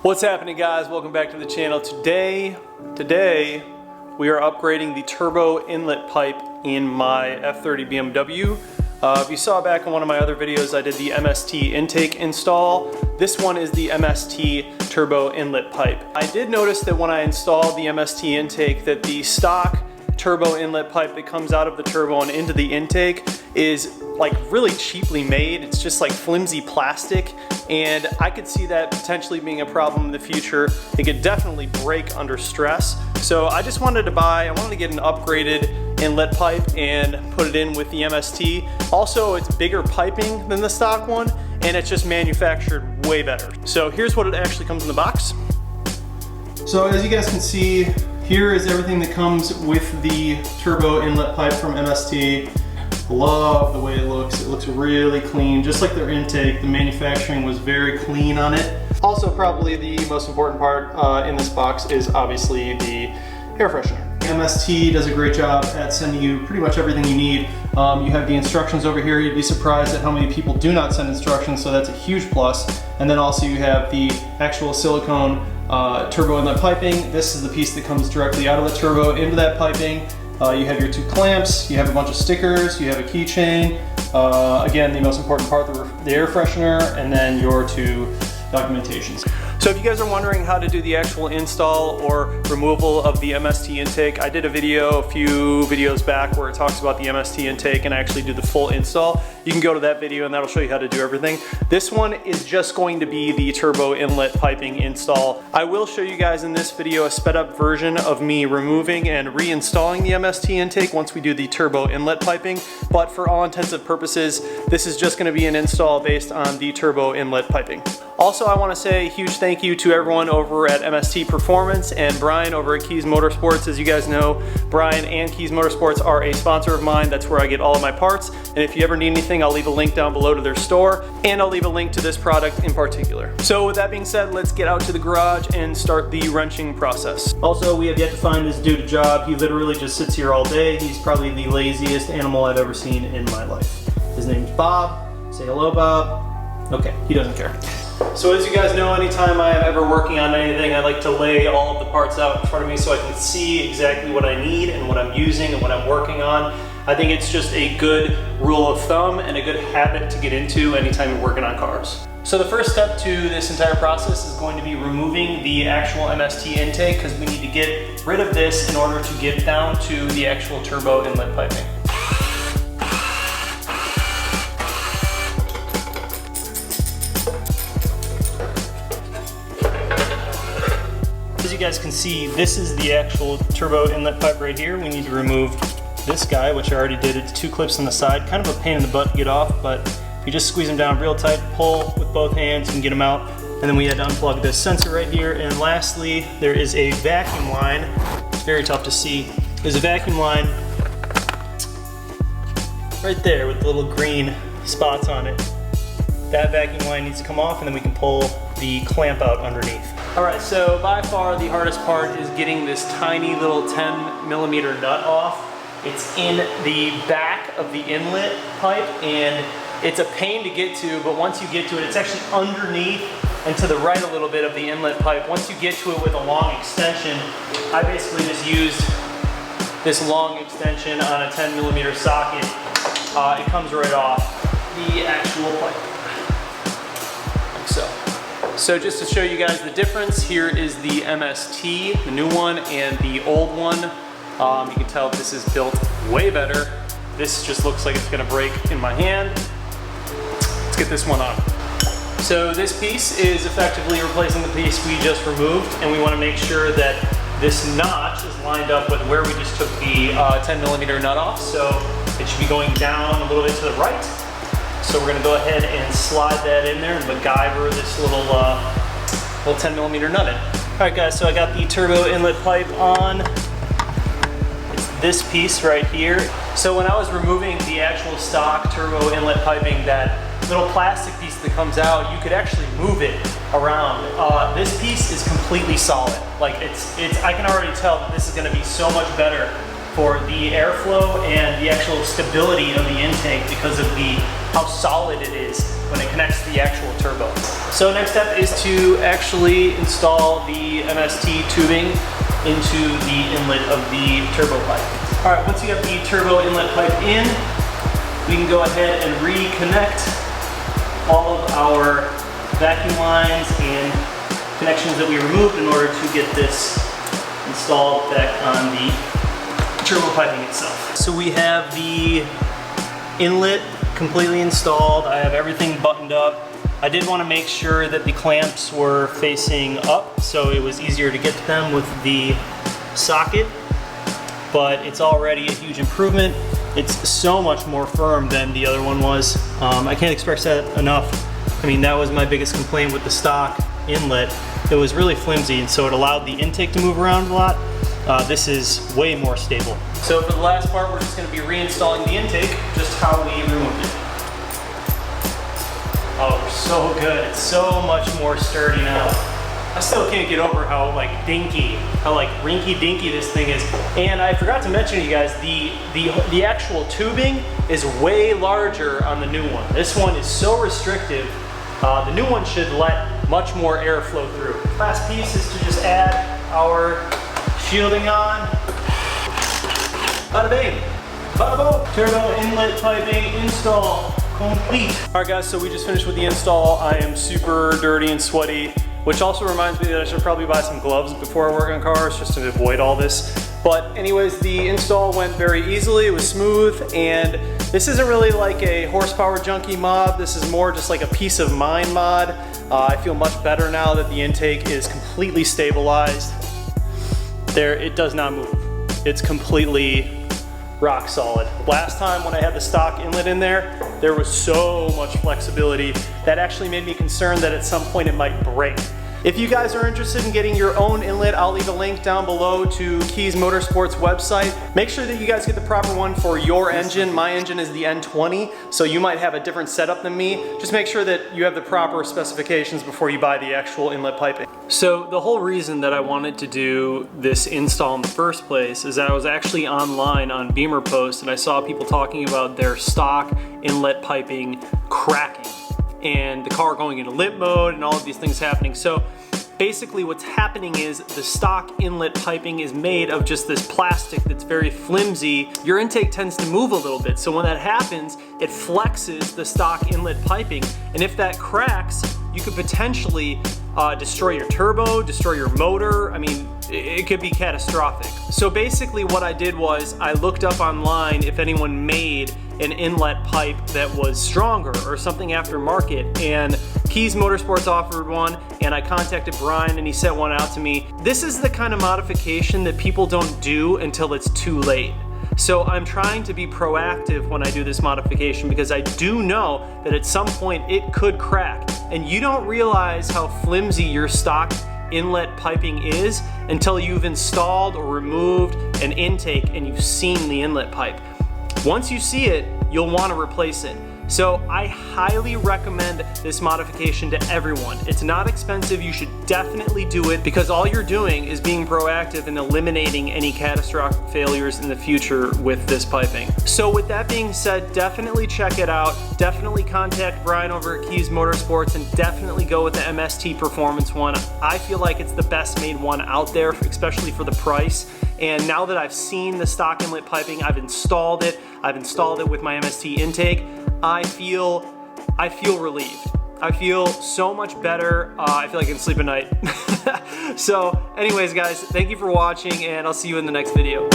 What's happening, guys? Welcome back to the channel. Today we are upgrading the turbo inlet pipe in my F30 BMW. If you saw back in one of my other videos, I did the Mst intake install. This one is the Mst turbo inlet pipe. I did notice that when I installed the Mst intake that the stock turbo inlet pipe that comes out of the turbo and into the intake is like really cheaply made. It's just like flimsy plastic, and I could see that potentially being a problem in the future. It could definitely break under stress. So I just wanted to get an upgraded inlet pipe and put it in with the Mst. Also, it's bigger piping than the stock one, and it's just manufactured way better. So here's what it actually comes in the box. So as you guys can see, here is everything that comes with the turbo inlet pipe from Mst. Love the way it looks. It looks really clean, just like their intake. The manufacturing was very clean on it. Also, probably the most important part in this box is obviously the air freshener. Mst does a great job at sending you pretty much everything you need. You have the instructions over here. You'd be surprised at how many people do not send instructions, so that's a huge plus. And then also you have the actual silicone turbo inlet piping. This is the piece that comes directly out of the turbo into that piping. You have your two clamps, you have a bunch of stickers, you have a keychain. Again, the most important part, the air freshener, and then your two documentations. So if you guys are wondering how to do the actual install or removal of the Mst intake, I did a video a few videos back where it talks about the Mst intake and I actually do the full install. You can go to that video and that'll show you how to do everything. This one is just going to be the turbo inlet piping install. I will show you guys in this video a sped up version of me removing and reinstalling the Mst intake once we do the turbo inlet piping, but for all intents and purposes, this is just going to be an install based on the turbo inlet piping. Also, I want to say a huge thank you to everyone over at Mst Performance and Brian over at Keys Motorsports. As you guys know, Brian and Keys Motorsports are a sponsor of mine. That's where I get all of my parts. And if you ever need anything, I'll leave a link down below to their store, and I'll leave a link to this product in particular. So with that being said, let's get out to the garage and start the wrenching process. Also, we have yet to find this dude a job. He literally just sits here all day. He's probably the laziest animal I've ever seen in my life. His name's Bob. Say hello, Bob. Okay, he doesn't care. So as you guys know, anytime I am ever working on anything, I like to lay all of the parts out in front of me so I can see exactly what I need and what I'm using and what I'm working on. I think it's just a good rule of thumb and a good habit to get into anytime you're working on cars. So the first step to this entire process is going to be removing the actual Mst intake, because we need to get rid of this in order to get down to the actual turbo inlet piping. As you guys can see, this is the actual turbo inlet pipe right here. We need to remove this guy, which I already did. It's two clips on the side, kind of a pain in the butt to get off, but if you just squeeze them down real tight, pull with both hands, you can get them out. And then we had to unplug this sensor right here. And lastly, there is a vacuum line. It's very tough to see. There's a vacuum line right there with the little green spots on it. That vacuum line needs to come off, and then we can pull the clamp out underneath. Alright, so by far the hardest part is getting this tiny little 10mm nut off. It's in the back of the inlet pipe, and it's a pain to get to, but once you get to it, it's actually underneath and to the right a little bit of the inlet pipe. Once you get to it with a long extension, I basically just used this long extension on a 10mm socket. It comes right off the actual pipe, like so. So just to show you guys the difference, here is the Mst, the new one, and the old one. You can tell this is built way better. This just looks like it's gonna break in my hand. Let's get this one on. So this piece is effectively replacing the piece we just removed, and we wanna make sure that this notch is lined up with where we just took the 10mm nut off. So it should be going down a little bit to the right. So we're gonna go ahead and slide that in there and MacGyver this little 10mm nut in. All right guys, so I got the turbo inlet pipe on. It's this piece right here. So when I was removing the actual stock turbo inlet piping, that little plastic piece that comes out, you could actually move it around. This piece is completely solid. Like I can already tell that this is gonna be so much better for the airflow and the actual stability of the intake because of how solid it is when it connects to the actual turbo. So next step is to actually install the Mst tubing into the inlet of the turbo pipe. All right, once you have the turbo inlet pipe in, we can go ahead and reconnect all of our vacuum lines and connections that we removed in order to get this installed back on the turbo piping itself. So we have the inlet completely installed. I have everything buttoned up. I did want to make sure that the clamps were facing up so it was easier to get to them with the socket, but it's already a huge improvement. It's so much more firm than the other one was. I can't express that enough. I mean, that was my biggest complaint with the stock inlet. It was really flimsy, and so it allowed the intake to move around a lot. This is way more stable. So for the last part, we're just going to be reinstalling the intake, just how we removed it. Oh, we're so good. It's so much more sturdy now. I still can't get over how like dinky, how like rinky dinky this thing is. And I forgot to mention to you guys, the actual tubing is way larger on the new one. This one is so restrictive. The new one should let much more air flow through. Last piece is to just add our shielding on. Bada bing, bada boom. Turbo inlet piping install complete. All right guys, so we just finished with the install. I am super dirty and sweaty, which also reminds me that I should probably buy some gloves before I work on cars just to avoid all this. But anyways, the install went very easily. It was smooth, and this isn't really like a horsepower junkie mod. This is more just like a peace of mind mod. I feel much better now that the intake is completely stabilized. There, it does not move. It's completely rock solid. Last time when I had the stock inlet in there was so much flexibility that actually made me concerned that at some point it might break. If you guys are interested in getting your own inlet, I'll leave a link down below to Keys Motorsports website. Make sure that you guys get the proper one for your engine. My engine is the N20, so you might have a different setup than me. Just make sure that you have the proper specifications before you buy the actual inlet piping. So the whole reason that I wanted to do this install in the first place is that I was actually online on Bimmercode and I saw people talking about their stock inlet piping cracking and the car going into limp mode and all of these things happening. So basically what's happening is the stock inlet piping is made of just this plastic that's very flimsy. Your intake tends to move a little bit, so when that happens, it flexes the stock inlet piping, and if that cracks, you could potentially destroy your turbo, destroy your motor. I mean, it could be catastrophic. So basically what I did was I looked up online if anyone made an inlet pipe that was stronger or something aftermarket, and Keys Motorsports offered one, and I contacted Brian and he sent one out to me. This is the kind of modification that people don't do until it's too late. So I'm trying to be proactive when I do this modification because I do know that at some point it could crack, and you don't realize how flimsy your stock inlet piping is until you've installed or removed an intake and you've seen the inlet pipe. Once you see it, you'll want to replace it. So I highly recommend this modification to everyone. It's not expensive. You should definitely do it because all you're doing is being proactive and eliminating any catastrophic failures in the future with this piping. So with that being said, definitely check it out. Definitely contact Brian over at Keys Motorsports and definitely go with the MST Performance one. I feel like it's the best made one out there, especially for the price. And now that I've seen the stock inlet piping, I've installed it with my MST intake, I feel relieved. I feel so much better. I feel like I can sleep at night. So anyways guys, thank you for watching and I'll see you in the next video.